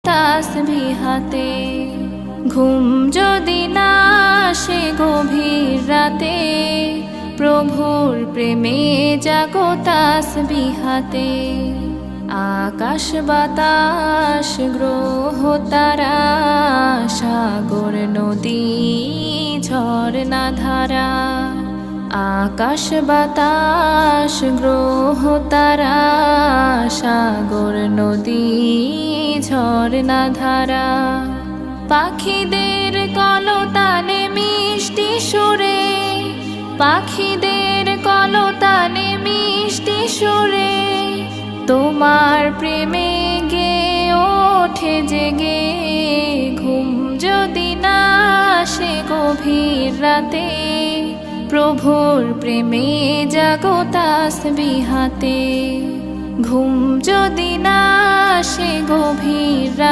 তাসবিহাতে। ঘুম যদি না আসে গভীর রাতে, প্রভুর প্রেমে জাগো তাসবিহাতে। আকাশ বাতাস গ্রহ তারা, সাগর নদী ঝরনা ধারা। আকাশ বাতাস গ্রহ তারা, সাগর নদী ঝরনা ধারা। পাখিদের কলতানে মিষ্টি সুরে, পাখিদের কলতানে মিষ্টি সুরে, তোমার প্রেমে গে ওঠে জেগে। ঘুম যদি না আসে গভীর রাতে, প্রভুর প্রেমে জাগো তাসবিহাতে। ঘুম যদি না আসে গভীর রাতে,